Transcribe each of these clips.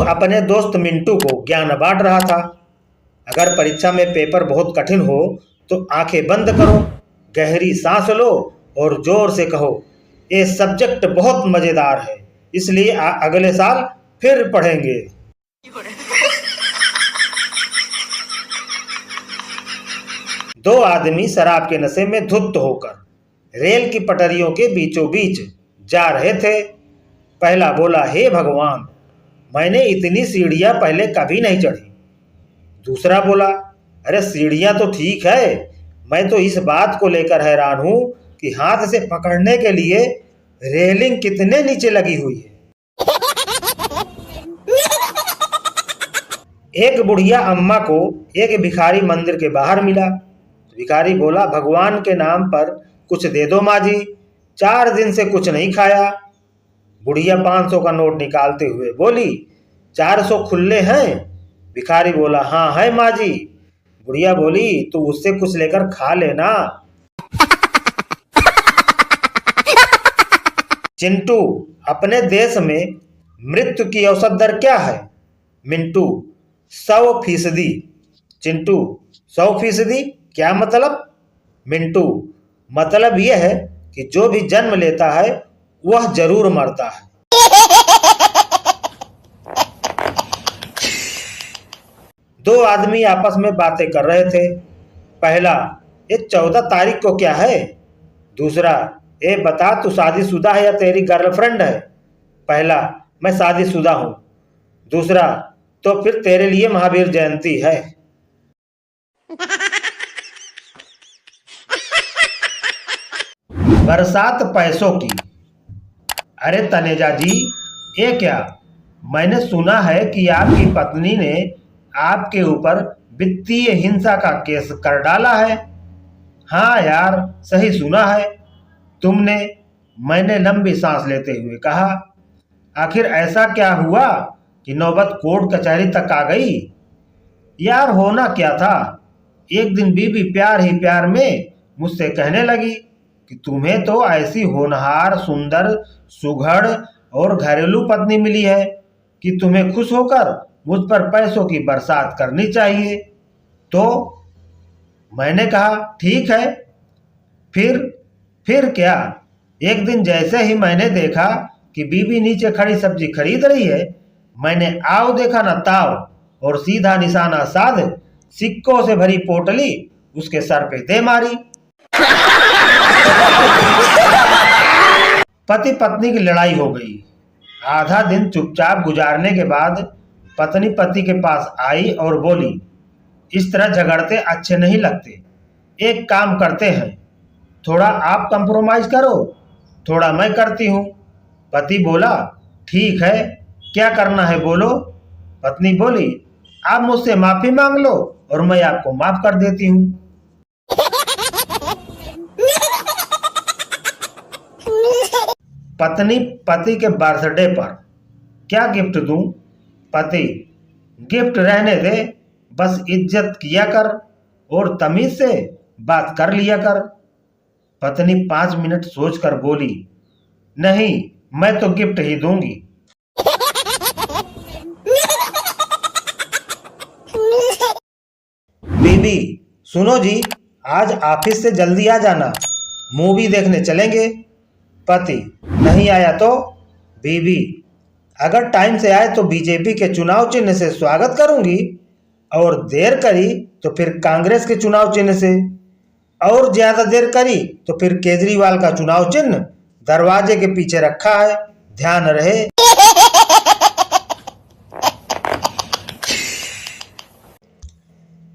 अपने दोस्त मिंटू को ज्ञान बांट रहा था। अगर परीक्षा में पेपर बहुत कठिन हो तो आंखें बंद करो, गहरी सांस लो और जोर से कहो, ये सब्जेक्ट बहुत मजेदार है, इसलिए अगले साल फिर पढ़ेंगे। दो आदमी शराब के नशे में धुत होकर रेल की पटरियों के बीचों बीच जा रहे थे। पहला बोला, हे भगवान, मैंने इतनी सीढ़ियां पहले कभी नहीं चढ़ी। दूसरा बोला, अरे सीढ़ियां तो ठीक है, मैं तो इस बात को लेकर हैरान हूं कि हाथ से पकड़ने के लिए रेलिंग कितने नीचे लगी हुई है। एक बुढ़िया अम्मा को एक भिखारी मंदिर के बाहर मिला। भिखारी बोला, भगवान के नाम पर कुछ दे दो माँ जी, 4 दिन से कुछ नहीं खाया। बुढ़िया 500 का नोट निकालते हुए बोली, 400 खुले हैं? भिखारी बोला, हाँ है माँ जी। बुढ़िया बोली, तो उससे कुछ लेकर खा लेना। चिंटू, अपने देश में मृत्यु की औसत दर क्या है? मिंटू, 100%। चिंटू, 100%? क्या मतलब? मिंटू, मतलब यह है कि जो भी जन्म लेता है वह जरूर मरता है। दो आदमी आपस में बातें कर रहे थे। पहला, ये 14 तारीख को क्या है? दूसरा, ये बता तू शादीशुदा है या तेरी गर्लफ्रेंड है? पहला, मैं शादीशुदा हूं। दूसरा, तो फिर तेरे लिए महावीर जयंती है। बरसात पैसों की। अरे तनेजा जी, ये क्या? मैंने सुना है कि आपकी पत्नी ने आपके ऊपर वित्तीय हिंसा का केस कर डाला है। हाँ यार, सही सुना है तुमने, मैंने लंबी सांस लेते हुए कहा। आखिर ऐसा क्या हुआ कि नौबत कोर्ट कचहरी तक आ गई? यार होना क्या था, एक दिन बीबी प्यार ही प्यार में मुझसे कहने लगी कि तुम्हें तो ऐसी होनहार, सुंदर, सुघड़ और घरेलू पत्नी मिली है कि तुम्हें खुश होकर मुझ पर पैसों की बरसात करनी चाहिए। तो मैंने कहा ठीक है। फिर क्या? एक दिन जैसे ही मैंने देखा कि बीबी नीचे खड़ी सब्जी खरीद रही है, मैंने आव देखा न ताव और सीधा निशाना साध सिक्कों से भरी पोटली उसके सर पे दे मारी। पति पत्नी की लड़ाई हो गई। आधा दिन चुपचाप गुजारने के बाद पत्नी पति के पास आई और बोली, इस तरह झगड़ते अच्छे नहीं लगते, एक काम करते हैं, थोड़ा आप कंप्रोमाइज करो, थोड़ा मैं करती हूँ। पति बोला, ठीक है, क्या करना है बोलो। पत्नी बोली, आप मुझसे माफी मांग लो और मैं आपको माफ कर देती हूँ। पत्नी पति के बर्थडे पर क्या गिफ्ट दूं? पति, गिफ्ट रहने दे, बस इज्जत किया कर और तमीज से बात कर लिया कर। पत्नी 5 मिनट सोचकर बोली, नहीं, मैं तो गिफ्ट ही दूंगी। बीबी, सुनो जी, आज ऑफिस से जल्दी आ जाना, मूवी देखने चलेंगे। पति, नहीं आया तो? बीबी, अगर टाइम से आए तो बीजेपी के चुनाव चिन्ह से स्वागत करूंगी और देर करी तो फिर कांग्रेस के चुनाव चिन्ह से, और ज्यादा देर करी तो फिर केजरीवाल का चुनाव चिन्ह दरवाजे के पीछे रखा है, ध्यान रहे।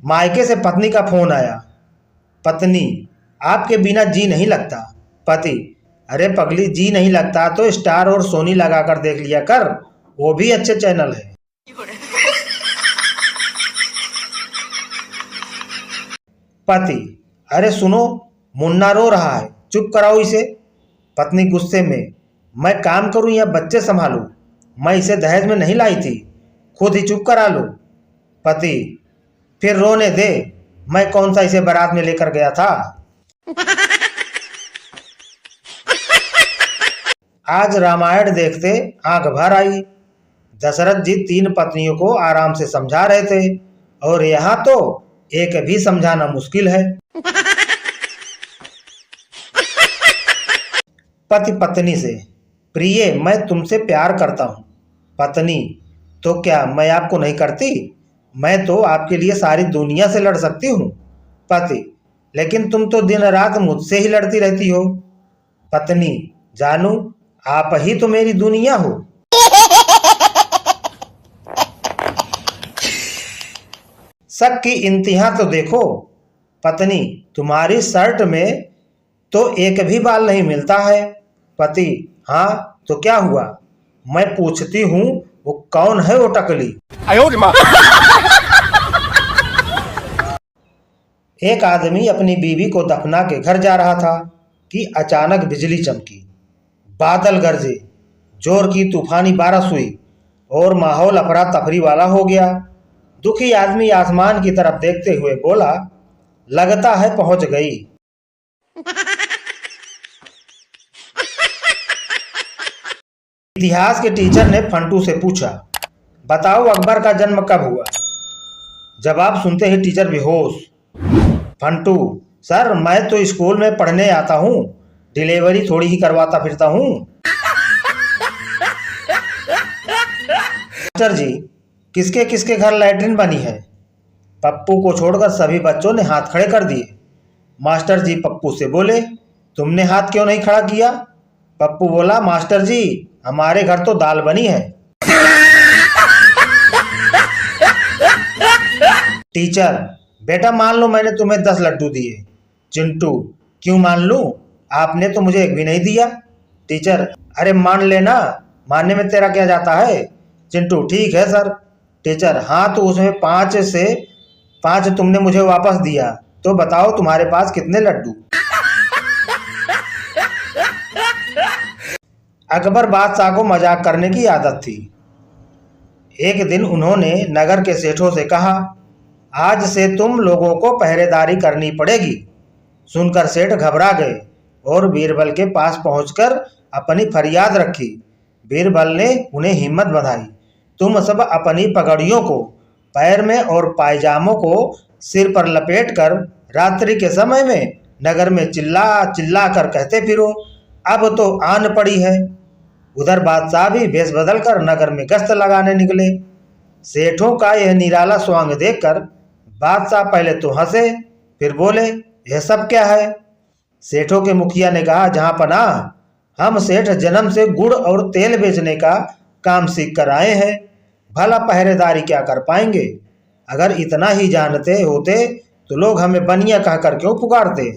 मायके से पत्नी का फोन आया। पत्नी, आपके बिना जी नहीं लगता। पति, अरे पगली, जी नहीं लगता तो स्टार और सोनी लगाकर देख लिया कर, वो भी अच्छे चैनल है। पति, अरे सुनो, मुन्ना रो रहा है, चुप कराओ इसे। पत्नी गुस्से में, मैं काम करूं या बच्चे संभालूं? मैं इसे दहेज में नहीं लाई थी, खुद ही चुप करा लो। पति, फिर रोने दे, मैं कौन सा इसे बारात में लेकर गया था। आज रामायण देखते आंख भर आई। दशरथ जी 3 पत्नियों को आराम से समझा रहे थे और यहाँ तो एक भी समझाना मुश्किल है। पति पत्नी से, प्रिय मैं तुमसे प्यार करता हूँ। पत्नी, तो क्या मैं आपको नहीं करती? मैं तो आपके लिए सारी दुनिया से लड़ सकती हूँ। पति, लेकिन तुम तो दिन रात मुझसे ही लड़ती रहती हो। पत्नी, जानू आप ही तो मेरी दुनिया हो। शक की इंतहा तो देखो। पत्नी, तुम्हारी शर्ट में तो एक भी बाल नहीं मिलता है। पति, हाँ तो क्या हुआ? मैं पूछती हूँ वो कौन है वो टकली? एक आदमी अपनी बीवी को दफना के घर जा रहा था कि अचानक बिजली चमकी, बादल गरजे, जोर की तूफानी बारिश हुई और माहौल अफरा तफरी वाला हो गया। दुखी आदमी आसमान की तरफ देखते हुए बोला, लगता है पहुंच गई। इतिहास के टीचर ने फंटू से पूछा, बताओ अकबर का जन्म कब हुआ? जवाब सुनते ही टीचर बेहोश। फंटू, सर मैं तो स्कूल में पढ़ने आता हूँ, डिलीवरी थोड़ी ही करवाता फिरता हूँ। मास्टर जी, किसके किसके घर लैट्रिन बनी है? पप्पू को छोड़कर सभी बच्चों ने हाथ खड़े कर दिए। मास्टर जी पप्पू से बोले, तुमने हाथ क्यों नहीं खड़ा किया? पप्पू बोला, मास्टर जी हमारे घर तो दाल बनी है। टीचर, बेटा मान लो मैंने तुम्हें 10 लड्डू दिए। चिंटू, क्यों मान लूं? आपने तो मुझे एक भी नहीं दिया। टीचर, अरे मान लेना, मानने में तेरा क्या जाता है? चिंटू, ठीक है सर। टीचर, हाँ तो उसमें 5 से 5 तुमने मुझे वापस दिया, तो बताओ तुम्हारे पास कितने लड्डू? अकबर बादशाह को मजाक करने की आदत थी। एक दिन उन्होंने नगर के सेठों से कहा, आज से तुम लोगों को पहरेदारी करनी पड़ेगी। सुनकर सेठ घबरा गए और बीरबल के पास पहुंचकर अपनी फरियाद रखी। बीरबल ने उन्हें हिम्मत बंधाई, तुम सब अपनी पगड़ियों को पैर में और पायजामों को सिर पर लपेटकर रात्रि के समय में नगर में चिल्ला चिल्ला कर कहते फिरो, अब तो आन पड़ी है। उधर बादशाह भी भेष बदल कर नगर में गश्त लगाने निकले। सेठों का यह निराला स्वांग देखकर बादशाह पहले तो हंसे, फिर बोले, यह सब क्या है? सेठों के मुखिया ने कहा, जहां पनाह, हम सेठ जन्म से गुड़ और तेल बेचने का काम सीख कर आए हैं, भला पहरेदारी क्या कर पाएंगे? अगर इतना ही जानते होते तो लोग हमें बनिया कहकर क्यों पुकारते?